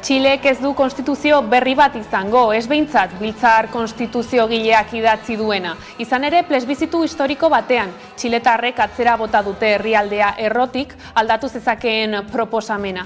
Txilek ez du konstituzio berri bat izango, ez behintzat Biltzar konstituziogileak idatzi duena. Izan ere, plebiszitu historiko batean, txiletarrek atzera bota dute herrialdea errotik aldatu zezakeen proposamena.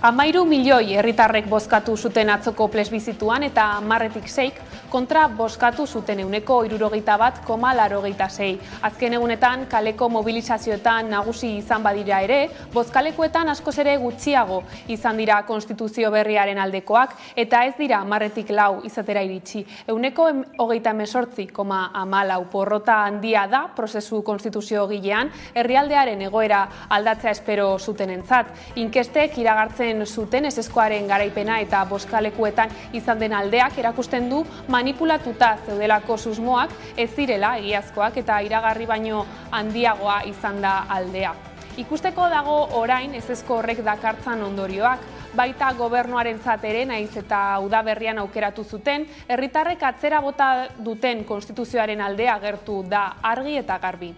13 milioi herritarrek bozkatu zuten atzoko plebizituan eta 10-6 kontra bozkatu zuten 61,86. Azken egunetan kaleko mobilizazioetan nagusi izan badira ere, bozkalekuetan askoz ere gutxiago izan dira konstituzio berriaren aldekoak eta ez dira 10-4 izatera iritsi. 38,14 porrota handia da prozesu konstituziogilean herrialdearen egoera aldatzea espero zutenentzat. Inkestek iragartzen zuten ezezkoaren garaipena eta bozkalekuetan izan den aldeak erakusten du manipulatuta zeudelako susmoak ez direla egiazkoak eta iragarri baino handiagoa izan da aldea. Ikusteko dago orain ezezko horrek dakartzan ondorioak, baita gobernuarentzat ere naiz eta udaberrian aukeratu zuten, herritarrek atzera bota duten konstituzioaren aldea agertu da argi eta garbi.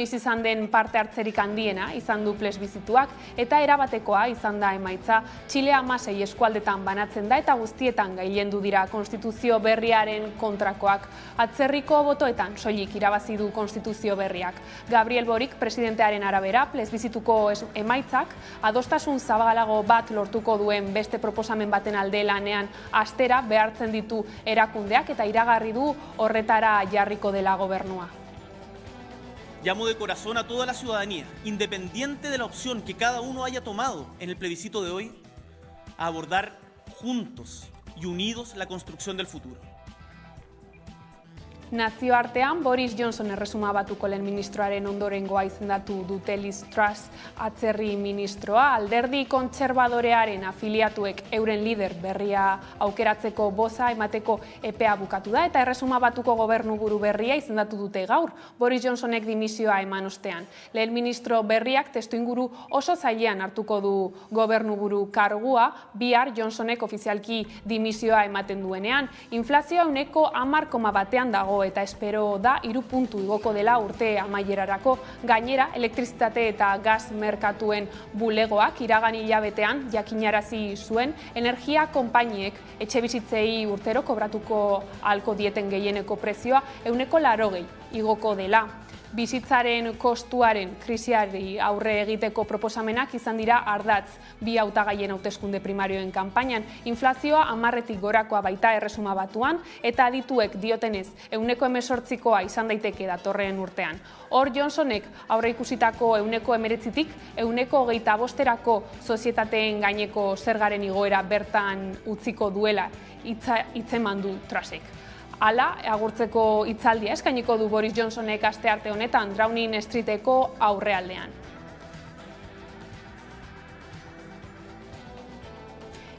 Izan den parte hartzerik handiena izan du plebizituak eta erabatekoa izan da emaitza. Txile 16 eskualdetan banatzen da eta guztietan gailendu dira konstituzio berriaren kontrakoak. Atzerriko botoetan soilik irabazi du konstituzio berriak. Gabriel Boric presidentearen arabera plebizituko emaitzak adostasun zabalago bat lortuko duen beste proposamen baten alde lanean astera behartzen ditu erakundeak eta iragarri du horretara jarriko dela gobernua. Llamo de corazón a toda la ciudadanía, independiente de la opción que cada uno haya tomado en el plebiscito de hoy, a abordar juntos y unidos la construcción del futuro. Nazioartean, Boris Johnson erresuma batuko lehen ministroaren ondorengoa izendatu dute Liz Truss atzerri ministroa. Alderdi kontserbadorearen afiliatuek euren lider berria aukeratzeko boza emateko epea bukatu da eta erresuma batuko gobernuburu berria izendatu dute gaur. Boris Johnsonek dimisioa eman ostean. Lehen ministro berriak testuinguru oso zailean hartuko du gobernuburu kargua, bihar Johnsonek ofizialki dimisioa ematen duenean. Inflazioa 10,1 dago eta espero da 3 puntu igoko dela urte amaierarako. Gainera, elektrizitate eta gaz merkatuen bulegoak iragan hilabetean jakinarazi zuen energia konpainiek etxebizitzei urtero kobratuko ahalko dieten gehieneko prezioa 80% igoko dela. Bizitzaren kostuaren krisiari aurre egiteko proposamenak izan dira ardatz bi hautagaien hauteskunde primarioen kanpainan. Inflazioa 10-tik gorakoa baita erresuma batuan eta adituek diotenez 18%koa izan daiteke datorren urtean. Hor Johnsonek aurreikusitako 19%tik 25%erako sozietateen gaineko zergaren igoera bertan utziko duela hitzeman du Trussek. Hala, agurtzeko hitzaldia eskainiko du Boris Johnsonek astearte honetan Downing Streeteko aurrealdean.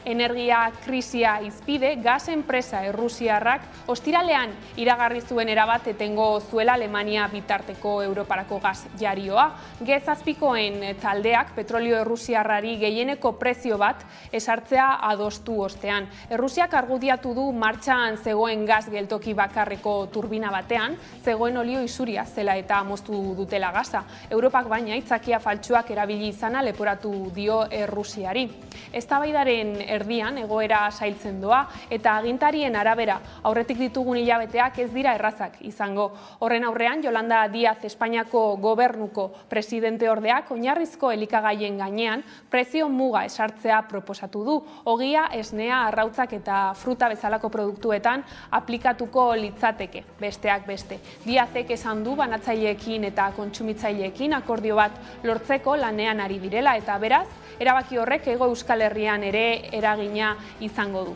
Energia krisia izpide, gas enpresa errusiarrak ostiralean iragarri zuen erabat etengo zuela Alemania bitarteko Europarako gas jarioa. G7koen taldeak petrolio errusiarrari gehieneko prezio bat esartzea adostu ostean. Errusiak argudiatu du martxan zegoen gas geltoki bakarreko turbina batean, zegoen olio isuria zela eta moztu dutela gasa. Europak baina aitzakia faltsuak erabili izana leporatu dio Errusiari. Eztabaidaren erdian egoera zailtzen doa eta agintarien arabera aurretik ditugun hilabeteak ez dira errazak izango. Horren aurrean, Yolanda Díaz Espainiako gobernuko presidente ordeak oinarrizko elikagaien gainean prezio muga esartzea proposatu du. Ogia, esnea, arrautzak eta fruta bezalako produktuetan aplikatuko litzateke, besteak beste. Díazek esan du banatzaileekin eta kontsumitzaileekin akordio bat lortzeko lanean ari direla eta beraz, erabaki horrek Hego Euskal Herrian ere eragina izango du.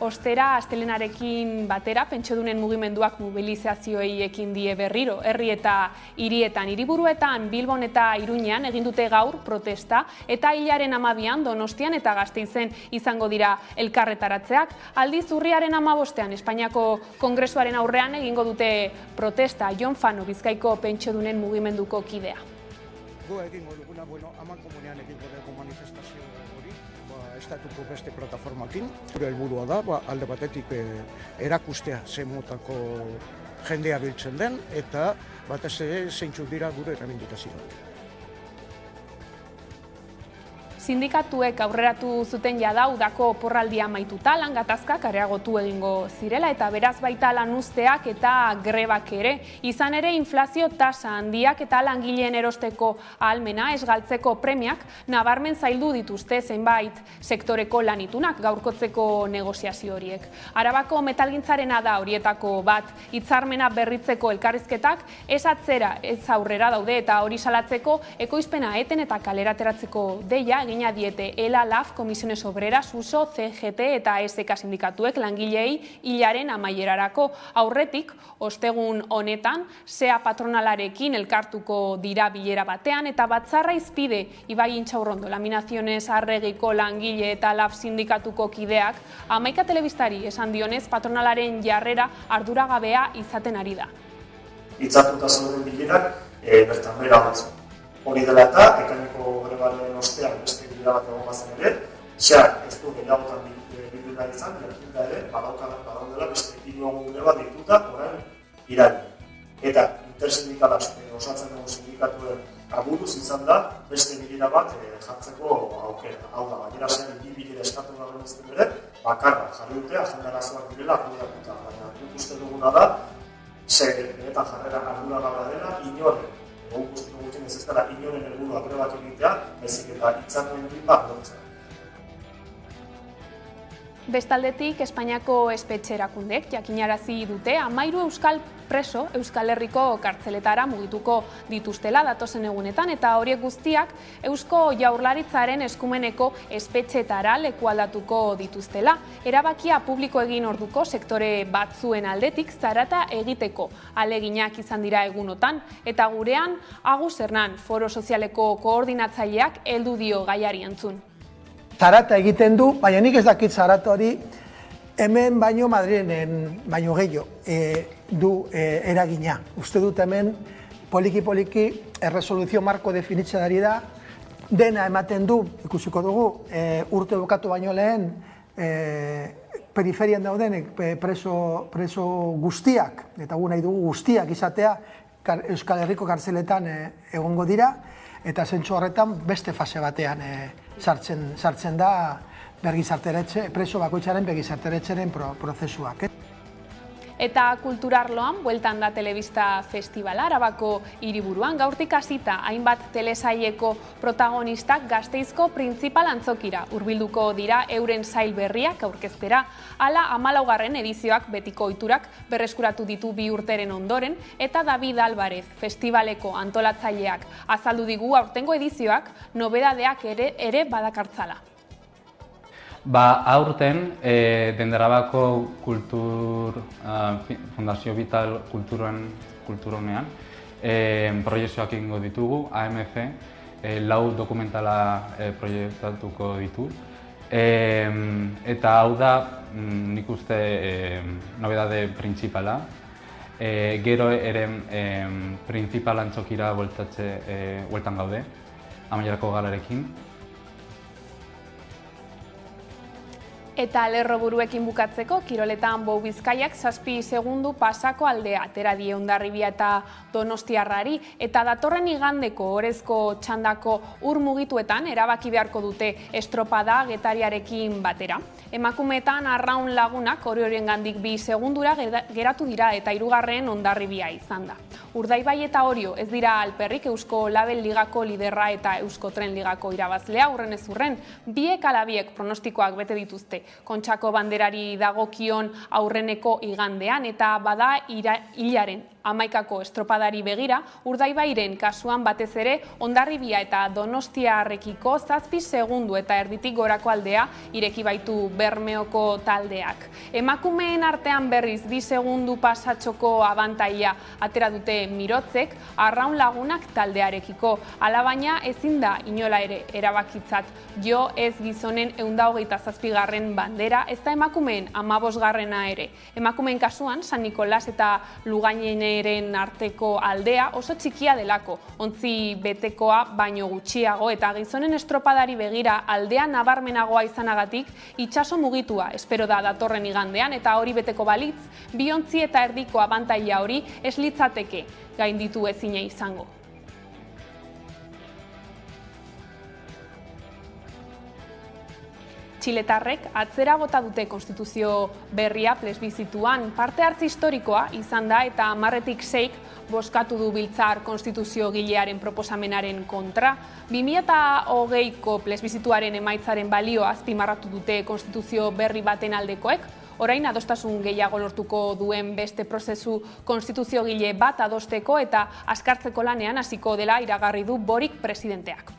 Ostera, astelenarekin batera, pentsiodunen mugimenduak mobilizazioei ekin die berriro. Herri eta hirietan, hiriburuetan, Bilbon eta Iruñean egin dute gaur protesta eta hilaren 12an Donostian eta Gasteizen izango dira elkarretaratzeak. Aldiz urriaren 15ean Espainiako Kongresuaren aurrean egingo dute protesta. Jon Fano, Bizkaiko pentsiodunen mugimenduko kidea. Egingo duguna, amankomunean egingo dugu manifestazio hori, estatuko beste plataformakin. Gure helburua da, alde batetik erakustea zen motako jendea biltzen den, eta batez ere zeintzuk dira gure errebindikazioak. Sindikatuek aurreratu zuten jada udako oporraldia amaituta lan gatazkak areagotu egingo zirela eta beraz baita lan uzteak eta grebak ere. Izan ere inflazio tasa handiak eta langileen erosteko ahalmena ez galtzeko premiak nabarmen zaildu dituzte zenbait sektoreko lanitunak gaurkotzeko negoziazio horiek. Arabako metalgintzarena da horietako bat, hitzarmena berritzeko elkarrizketak ez atzera ez aurrera daude eta hori salatzeko ekoizpena eten eta kalerateratzeko deia egina diete ELA, LAF, Comisiones Obreras, USO, CGT eta SK sindikatuek langilei hilaren amaierarako. Aurretik, ostegun honetan, SEA patronalarekin elkartuko dira bilera batean eta batzarra izpide Ibai Intxaurrondo, Laminaciones Arregiko langile eta LAF sindikatuko kideak, 11 telebistari esan dionez patronalaren jarrera arduragabea izaten ari da. Hitzartuta zeuden bilerak bertan behera batzen. Hori dela eta, ekaineko grebaren ostean beste bilera bat egon bazen ere, SEAk ez du gehiagotan bildu nahi izan, jakinda ere, badaudela beste 3 egun greba dituta orain iraila. Eta intersindikalak osatzen dugu sindikatuen aburuz izan da, beste bilera bat jartzeko aukera. Hau da, gainera zen bi bilera eskatu gaben izten ere, bakarra jarri dute, agenda arazoak direla akudatuta. Baina dut uste duguna da, benetan jarrera arduragabea dela, inoren. Guk uste dugu ez dela inoren helburua grebak egitea, baizik eta hitzarmen bat lortzea. Bestaldetik, Espainiako espetxe erakundek jakinarazi dute 13 euskal preso Euskal Herriko kartzeletara mugituko dituztela datozen egunetan eta horiek guztiak Eusko Jaurlaritzaren eskumeneko espetxetara lekualdatuko dituztela. Erabakia publiko egin orduko sektore batzuen aldetik zarata egiteko aleginak izan dira egunotan eta gurean Agus Hernan, Foro Sozialeko koordinatzaileak heldu dio gaiari entzun. Zarata egiten du, baina nik ez dakit zarata hori hemen baino Madrilen baino gehiago du eragina. Uste dut hemen poliki-poliki erresoluzio marko definitzen ari da, dena ematen du, ikusiko dugu, urte bukatu baino lehen periferian daudenek preso guztiak, eta gu nahi dugu guztiak izatea, Euskal Herriko kartzeletan egongo dira, eta zentzu horretan beste fase batean sartzen da preso bakoitzaren begizarteretxeren prozesuak. Eta kulturarloan, bueltan da telebista festivala, Arabako hiriburuan, gaurtik hasita hainbat telesaileko protagonistak Gasteizko printzipal antzokira hurbilduko dira euren sail berriak aurkeztera. Hala 14. edizioak betiko ohiturak berreskuratu ditu 2 urteren ondoren, eta David Alvarez festivaleko antolatzaileak azaldu digu aurtengo edizioak nobedadeak ere badakartzala. Aurten, Denderabako Fundazio Vital kulturonean proiekzioak egingo ditugu, AMC, 4 dokumentala proiektatuko ditu. Eta hau da, nik uste, nobedade printzipala. Gero ere printzipal antzokira bueltan gaude, amaierako galarekin. Eta lerroburuekin bukatzeko, kiroletan Bou Bizkaiak 7 segundu pasako aldea atera die Hondarribia eta Donostiarrari, eta datorren igandeko orezko txandako ur mugituetan erabaki beharko dute estropada Getariarekin batera. Emakumeetan Arraun Lagunak horiengandik 2 segundura geratu dira eta 3. Hondarribia izan da. Urdaibai eta Orio ez dira alperrik Eusko Label Ligako liderra eta Eusko Tren Ligako irabazlea urren ez urren, biek ala biek pronostikoak bete dituzte Kontxako banderari dagokion aurreneko igandean eta bada hilaren 2011ko estropadari begira, Urdaibairen kasuan batez ere Hondarribia eta Donostiarrekiko 7 segundu eta erditik gorako aldea ireki baitu Bermeoko taldeak. Emakumeen artean berriz 2 segundu pasatxoko abantaila atera dute Mirotzek Arraun Lagunak taldearekiko. Alabaina ezin da inola ere erabakitzat jo ez gizonen 127. bandera, ez da emakumeen 15. ere. Emakumeen kasuan San Nikolas eta Lugaineneren arteko aldea oso txikia delako, ontzi betekoa baino gutxiago, eta gizonen estropadari begira aldea nabarmenagoa izanagatik itsaso mugitua espero da datorren igandean, eta hori beteko balitz, 2 ontzi eta erdiko abantaila hori ez litzateke gainditu ezina izango. Txiletarrek atzera bota dute konstituzio berria plebizituan. Parte hartze historikoa izan da eta 10-tik 6 bozkatu du Biltzar konstituziogilearen proposamenaren kontra. 2020ko plebizituaren emaitzaren balioa azpimarratu dute konstituzio berri baten aldekoek. Orain adostasun gehiago lortuko duen beste prozesu konstituziogile bat adosteko eta azkartzeko lanean hasiko dela iragarri du Boric presidenteak.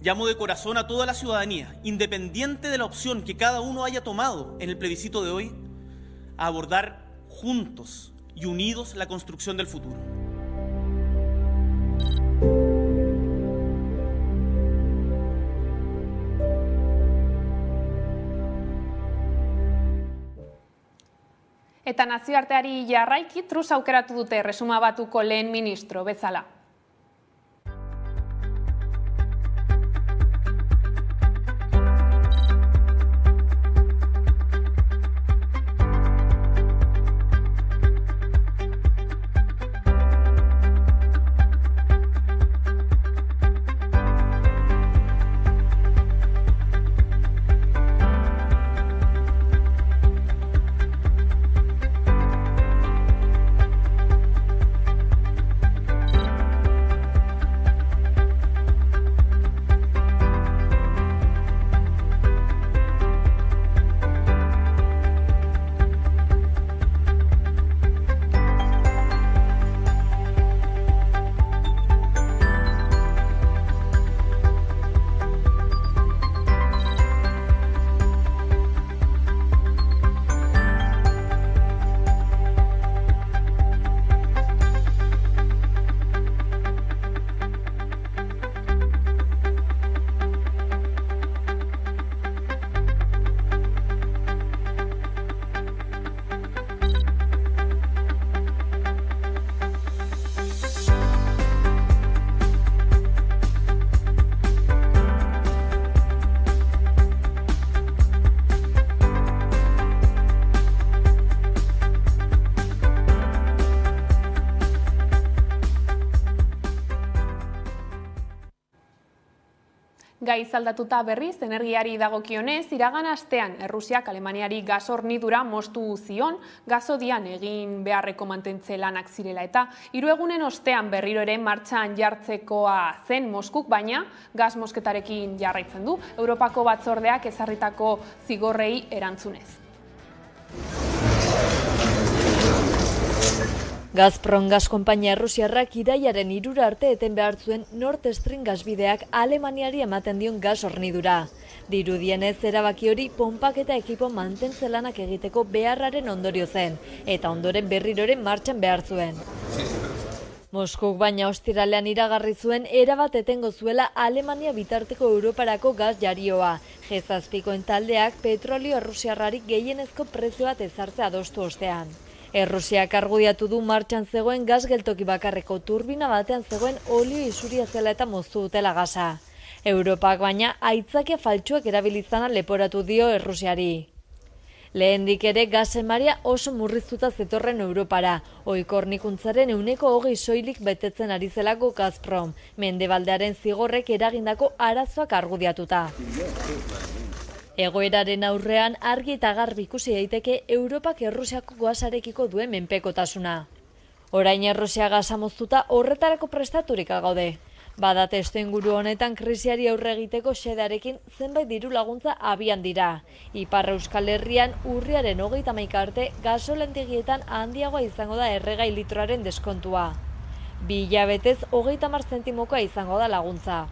Llamo de corazón a toda la ciudadanía, independiente de la opción que cada uno haya tomado en el plebiscito de hoy, a abordar juntos y unidos la construcción del futuro. Eta nazioarteari jarraiki Trus aukeratu dute Erresuma Batuko lehen ministro bezala. Gaiz aldatuta berriz, energiari dagokionez, iragan astean Errusiak Alemaniari gas hornidura moztu zion, gazodian egin beharreko mantentze lanak zirela eta 3 egunen ostean berriro ere martxan jartzekoa zen Moskuk, baina gas mosketarekin jarraitzen du, Europako batzordeak ezarritako zigorrei erantzunez. Gazprom gas konpainia errusiarrak irailaren 3 arte eten behar zuen Nord Stream gasbideak Alemaniari ematen dion gas hornidura. Dirudienez erabaki hori ponpak eta ekipo mantentze lanak egiteko beharraren ondorio zen, eta ondoren berriroren martxan behar zuen. Moskuk baina ostiralean iragarri zuen erabat etengo zuela Alemania bitarteko Europarako gas jarioa. G7koen taldeak petrolio errusiarrari gehienezko prezio bat ezartzea adostu ostean. Errusiak argudiatu du martxan zegoen gas geltoki bakarreko turbina batean zegoen olio isuria zela eta moztu dutela gasa. Europak baina aitzakia faltsuak erabilizana leporatu dio Errusiari. Lehendik ere gas emaria oso murriztuta zetorren Europara, ohiko hornikuntzaren 20% soilik betetzen ari zelako Gazprom, mendebaldearen zigorrek eragindako arazoak argudiatuta. Egoeraren aurrean argi eta garbi ikusi daiteke Europak Errusiako gasarekiko duen menpekotasuna. Orain Errusia gasa moztuta horretarako prestaturik gaude. Bada testuinguru honetan krisiari aurre egiteko xedearekin zenbait diru laguntza abian dira. Ipar Euskal Herrian urriaren 31 arte gasolentegietan handiagoa izango da erregai litroaren deskontua. 2 hilabetez 30 zentimokoa izango da laguntza.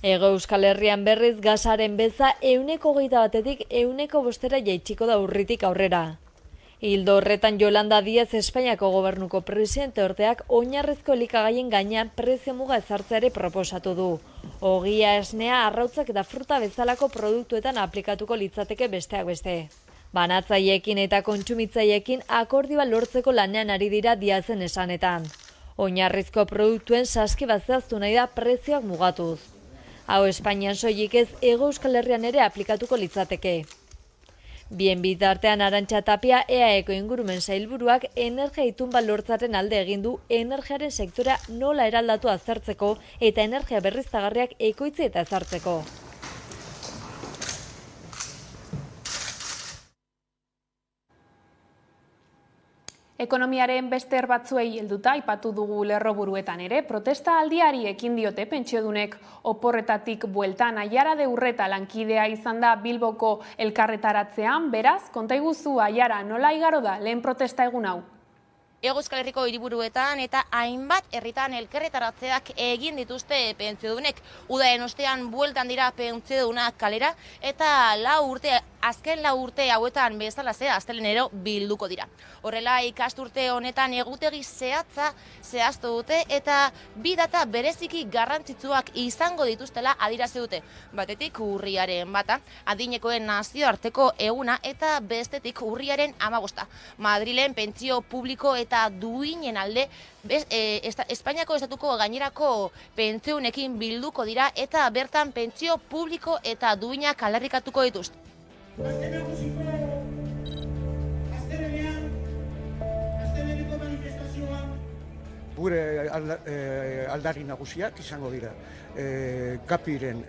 Hego Euskal Herrian berriz gasaren beza 21%tik 105% jaitsiko da urritik aurrera. Ildo horretan Yolanda Díaz Espainiako gobernuko presidente ordeak oinarrizko elikagaien gainean prezio muga ezartzeari proposatu du. Ogia, esnea, arrautzak eta fruta bezalako produktuetan aplikatuko litzateke besteak beste. Banatzaileekin eta kontsumitzaileekin akordioa lortzeko lanean ari dira Díazen esanetan. Oinarrizko produktuen saski bat zehaztu nahi da prezioak mugatuz. Hau Espainian soilik ez, Hego Euskal Herrian ere aplikatuko litzateke. Bien bitartean Arantxa Tapia EAEko ingurumen sailburuak energia itunba lortzaren alde egin du energiaren sektorea nola eraldatu aztertzeko eta energia berriztagarriak ekoitzi eta ezartzeko. Ekonomiaren beste batzuei helduta aipatu dugu lerroburuetan ere, protesta aldiari ekin diote pentsiodunek oporretatik bueltan. Aiara de Urreta lankidea izan da Bilboko elkarretaratzean, beraz, konta iguzu Aiara, nola igaro da lehen protesta egun hau? Hego Euskal Herriko hiriburuetan eta hainbat herritan elkarretaratzeak egin dituzte pentsiodunek. Udaren ostean bueltan dira pentsiodunak kalera eta azken 4 urte hauetan bezalaze astelehenero bilduko dira. Horrela ikasturte honetan egutegi zehatza zehaztu dute eta 2 data bereziki garrantzitsuak izango dituztela adierazi dute. Batetik urriaren 1, adinekoen nazioarteko eguna eta bestetik urriaren 15. Madrilen pentsio publiko eta duinen alde Espainiako estatuko gainerako pentsiunekin bilduko dira eta bertan pentsio publiko eta duinak aldarrikatuko dituzte. Gure aldarri nagusiak izango dira kapiren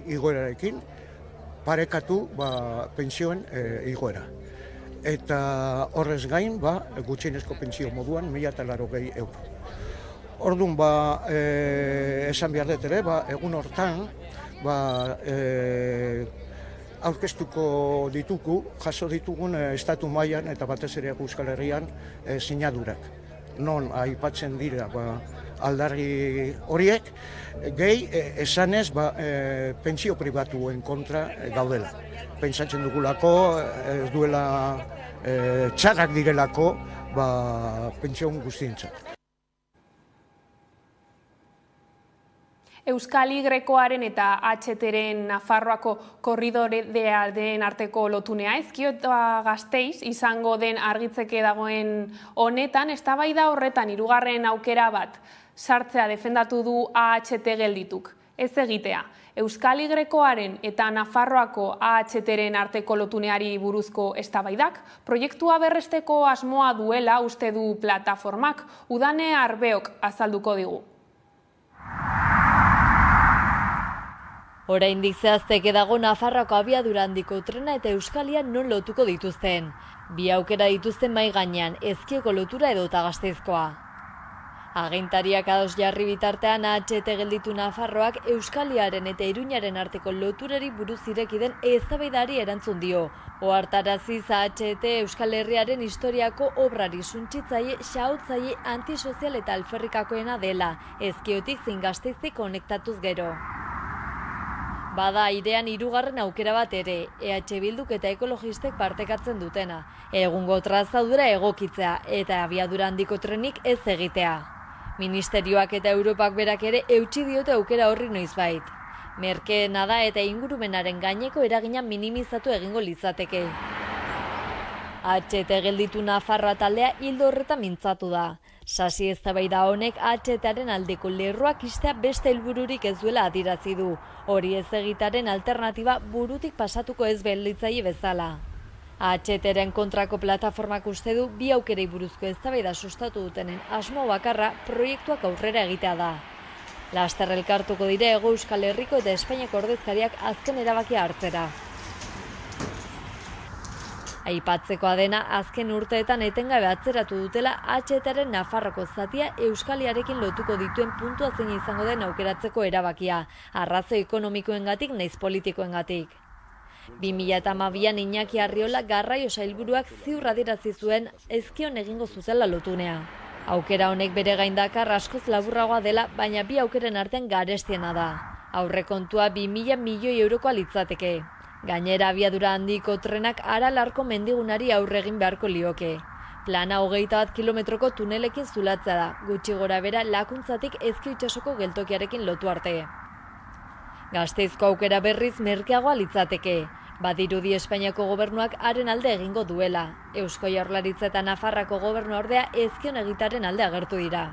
igoerarekin parekatu pentsioen igoera. Eta horrez gain, gutxienezko pentsio moduan 1.080 euro. Orduan, esan behar dut ere, egun hortan, aurkeztuko ditugu, jaso ditugun estatu mailan eta batez ere Euskal Herrian sinadurak. Non aipatzen dira aldarri horiek, gehi esanez pentsio pribatuen kontra gaudela. Pentsatzen dugulako, ez duela txarrak direlako pentsioen guztientzat. Euskal Y-koaren eta HT-ren Nafarroako korridorearen arteko lotunea Ezkio eta Gasteiz izango den argitzeke dagoen honetan, eztabaida horretan 3. aukera bat sartzea defendatu du AHT geldituk. Ez egitea, Euskal Y-koaren eta Nafarroako AHT-ren arteko lotuneari buruzko eztabaidak, proiektua berresteko asmoa duela uste du plataformak, Udane Arbeok azalduko digu. Oraindik zehazteke dago Nafarroako abiadura handiko trena eta Euskalia non lotuko dituzten. 2 aukera dituzten mahai gainean, Ezkioko lotura edota Gasteizkoa. Agintariak ados jarri bitartean AHT gelditu Nafarroak Euskaliaren eta Iruñaren arteko loturari buruz ireki den eztabaidari erantzun dio. Ohartaraziz AHT Euskal Herriaren historiako obrari suntsitzaile, xahutzaile, antisozial eta alferrikakoena dela, Ezkiotik zein Gasteiztik konektatuz gero. Bada airean 3. aukera bat ere, EH Bilduk eta ekologistek partekatzen dutena. Egungo trazadura egokitzea eta abiadura handiko trenik ez egitea. Ministerioak eta Europak berak ere eutsi diote aukera horri noizbait. Merkeena da eta ingurumenaren gaineko eragina minimizatu egingo litzateke. AHT gelditu Nafarroa taldea ildo horretan mintzatu da. Sasi eztabaida honek AHTaren aldeko lerroak istea beste helbururik ez duela adierazi du. Hori ez egitaren alternatiba burutik pasatuko ez belditzaile bezala. AHTren kontrako plataformak uste du bi aukerei buruzko eztabaida sustatu dutenen asmo bakarra proiektuak aurrera egitea da. Laster elkartuko dire Hego Euskal Herriko eta Espainiako ordezkariak azken erabakia hartzera. Aipatzekoa dena, azken urteetan etengabe atzeratu dutela AHTren Nafarroko zatia Euskaliarekin lotuko dituen puntua zein izango den aukeratzeko erabakia, arrazoi ekonomikoengatik naiz politikoengatik. 2012an Iñaki Arriola Garraio Sailburuak ziur adierazi zuen ezkion egingo zutela lotunea. Aukera honek bere gain dakar askoz laburragoa dela, baina bi aukeren artean garestiena da. Aurrekontua 2000 milioi eurokoa litzateke. Gainera abiadura handiko trenak Aralarko mendigunari aurre egin beharko lioke. Plana 21 kilometroko tunelekin zulatzea da, gutxi gora bera Lakuntzatik Ezkio itsasoko geltokiarekin lotu arte. Gasteizko aukera berriz merkeagoa litzateke. Badirudi Espainiako gobernuak haren alde egingo duela. Eusko Jaurlaritza eta Nafarrako gobernu ordea ezkion egitaren alde agertu dira.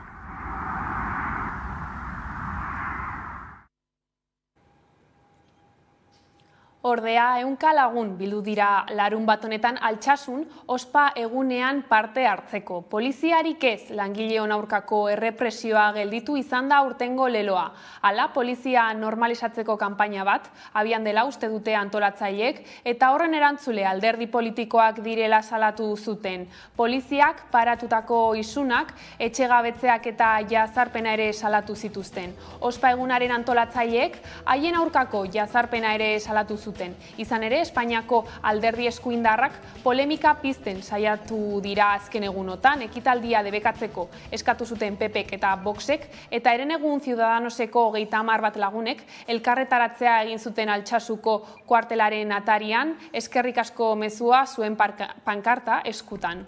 Ordea, 100 lagun bildu dira larun bat honetan Altsasun ospa egunean parte hartzeko. Poliziarik ez langileon aurkako errepresioa gelditu izan da aurtengo leloa. Hala, polizia normalizatzeko kanpaina bat, abian dela uste dute antolatzaileek, eta horren erantzule alderdi politikoak direla salatu zuten. Poliziak paratutako isunak, etxegabetzeak eta jazarpena ere salatu zituzten. Ospa egunaren antolatzaileek haien aurkako jazarpena ere salatu zuten. Izan ere, Espainiako alderdi eskuindarrak polemika pizten saiatu dira azken egunotan, ekitaldia debekatzeko eskatu zuten PPek eta Voxek, eta Herenegun Ciudadanoseko 30 bat lagunek elkarretaratzea egin zuten Altsasuko kuartelaren atarian, eskerrik asko mezua zuen pankarta eskutan.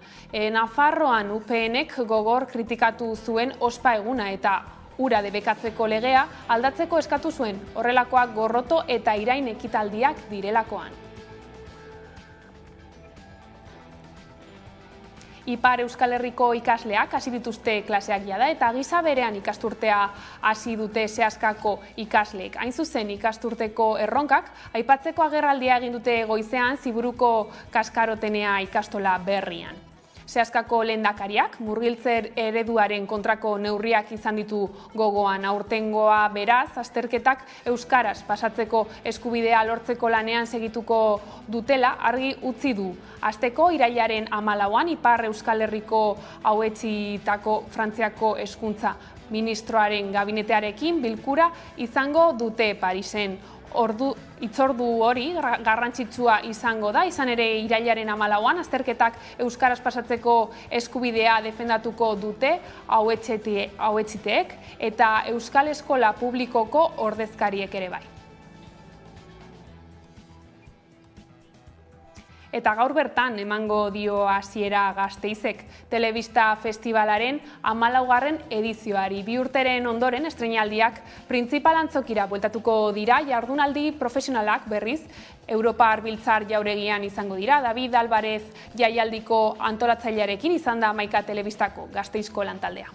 Nafarroan UPNek gogor kritikatu zuen ospa eguna eta ura debekatzeko legea aldatzeko eskatu zuen, horrelakoak gorroto eta irain ekitaldiak direlakoan. Ipar Euskal Herriko ikasleak hasi dituzte klaseak jada eta gisa berean ikasturtea hasi dute Seaskako ikasleek. Hain zuzen ikasturteko erronkak, aipatzeko agerraldia egin dute goizean Ziburuko kaskarotenea ikastola berrian. Seaskako lehendakariak murgiltze ereduaren kontrako neurriak izan ditu gogoan. Aurtengoa beraz, azterketak euskaraz pasatzeko eskubidea lortzeko lanean segituko dutela argi utzi du. Hasteko irailaren 14an Ipar Euskal Herriko hauetsitako Frantziako hezkuntza ministroaren gabinetearekin bilkura izango dute Parisen. Itzordu hori garrantzitsua izango da, izan ere irailaren 14an azterketak euskaraz pasatzeko eskubidea defendatuko dute hauetsiteek eta Euskal Eskola Publikoko ordezkariek ere bai. Eta gaur bertan emango dio hasiera Gasteizek telebista festivalaren 14. edizioari. 2 urteren ondoren estreinaldiak printzipal antzokira bueltatuko dira, jardunaldi profesionalak berriz Europar Biltzar jauregian izango dira. David Alvarez jaialdiko antolatzailearekin izan da Hamaika telebistako Gasteizko lantaldea.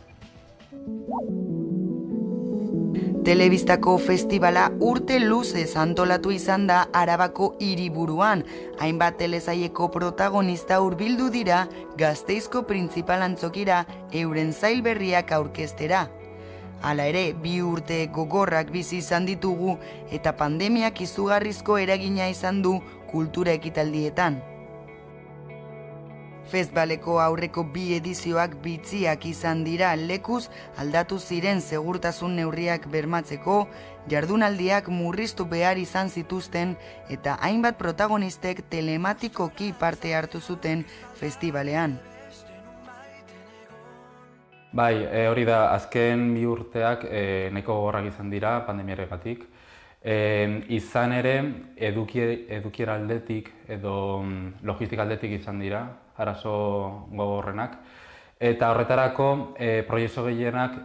Telebistako festivala urte luzez antolatu izan da Arabako hiriburuan. Hainbat telesaileko protagonista hurbildu dira Gasteizko printzipal antzokira euren zail berriak aurkeztera. Hala ere, 2 urte gogorrak bizi izan ditugu eta pandemiak izugarrizko eragina izan du kultura ekitaldietan. Festivaleko aurreko 2 edizioak bitziak izan dira, lekuz aldatu ziren segurtasun neurriak bermatzeko, jardunaldiak murriztu behar izan zituzten eta hainbat protagonistek telematikoki parte hartu zuten festivalean. Bai, hori da, azken 2 urteak nahiko gogorrak izan dira pandemiaregatik. Izan ere, edukiera aldetik edo logistika aldetik izan dira, arazo gogorrenak. Eta horretarako, proiektu gehienak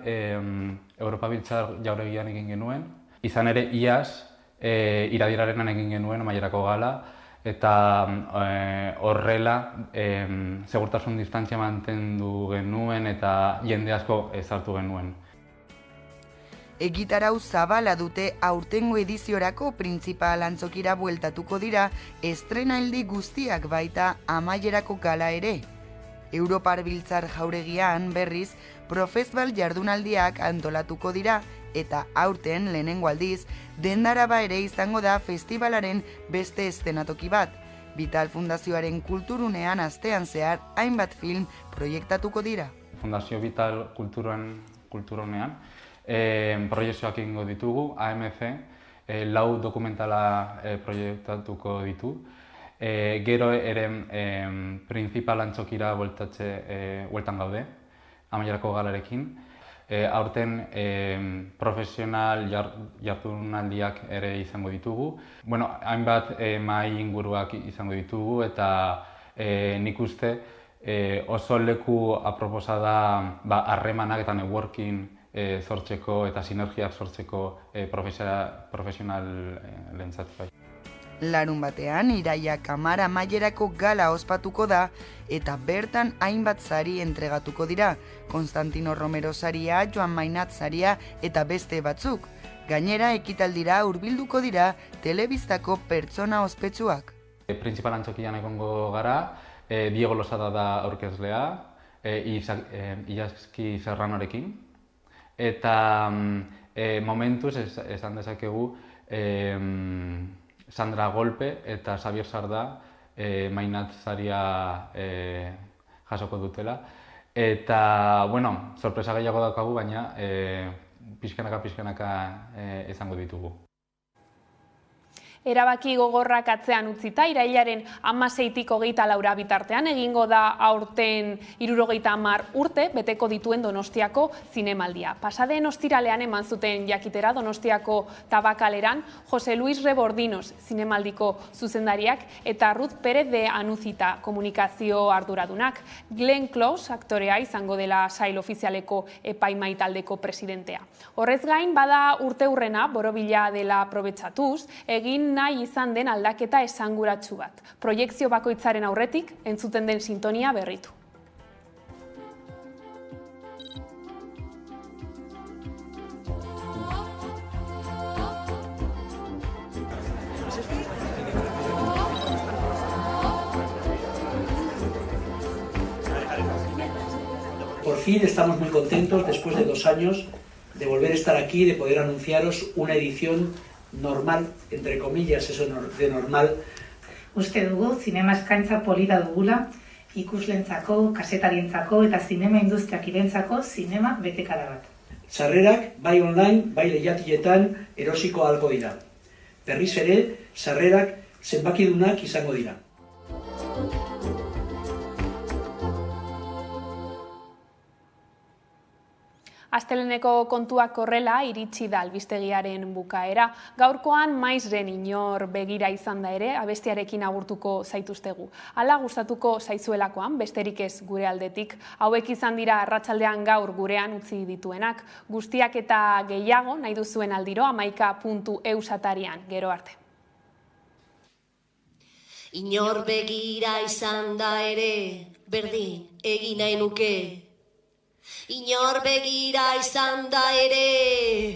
Europa Biltzar jauregian egin genuen. Izan ere, iaz, iradirarenan egin genuen, Amaierako gala, eta horrela segurtasun distantzia mantendu genuen eta jende asko ezartu genuen. Egitarau zabala dute aurtengo ediziorako printzipal antzokira bueltatuko dira estrenaildi guztiak baita amaierako gala ere. Europar Biltzar Jauregian berriz profesbal jardunaldiak antolatuko dira eta aurten lehenengo aldiz Dendaraba ere izango da festivalaren beste eszenatoki bat. Vital Fundazioaren kulturunean astean zehar hainbat film proiektatuko dira. Fundazio Vital kulturunean proiekzioak egingo ditugu, AMC, 4 dokumentala proiektatuko ditu. Gero ere printzipal antzokira bueltan gaude, amaierako galarekin. Aurten profesional jardunaldiak ere izango ditugu. Hainbat mahai inguruak izango ditugu eta nik uste oso leku aproposa da harremanak eta networking sortzeko eta sinergiak sortzeko profesional lentzat. Larun batean, Iraia Kamara amaierako gala ospatuko da eta bertan hainbat sari entregatuko dira. Konstantino Romero saria, Joan Mainat saria eta beste batzuk. Gainera, ekitaldira hurbilduko dira telebistako pertsona ospetsuak. Printzipal antzokian egongo gara, Diego Losada da aurkezlea, Ilaski Serranorekin. Eta momentuz esan dezakegu Sandra Golpe eta Xavier Sarda Mainat saria jasoko dutela. Eta, sorpresa gehiago daukagu, baina pixkanaka izango ditugu. Erabaki gogorrak atzean utzita, irailaren 16tik 24 bitartean egingo da aurten 70 urte beteko dituen Donostiako zinemaldia. Pasadeen ostiralean eman zuten jakitera Donostiako Tabakaleran Jose Luis Rebordinos zinemaldiko zuzendariak eta Ruth Pérez de Anuzita komunikazio arduradunak. Glenn Close aktorea izango dela sail ofizialeko epaimai taldeko presidentea. Horrez gain, bada urteurrena borobila dela aprobetxatuz, egin nahi izan den aldaketa esanguratsu bat. Proiekzio bakoitzaren aurretik entzuten den sintonia berritu. Por fin estamos muy contentos, después de 2 años, de volver a estar aquí, de poder anunciaros una edición normal, entre comillas, eso de normal. Uste dugu, zinema eskaintza polita dugula, ikuslentzako, kasetarientzako eta zinema industriak irentzako zinema betekada bat. Sarrerak, bai online, bai lehiatiletan erosiko ahalko dira. Berriz ere, sarrerak zenbakidunak izango dira. Asteleneko kontuak horrela iritsi da albistegiaren bukaera. Gaurkoan maizren inor begira izan da ere, abestiarekin agurtuko zaituztegu. Hala gustatuko zaizuelakoan, besterik ez gure aldetik. Hauek izan dira arratsaldean gaur gurean utzi dituenak. Guztiak eta gehiago nahi duzuen aldiro 11.eus atarian. Gero arte. Inor begira izan da ere, berdin egin nahi nuke. Inor begira izan da ere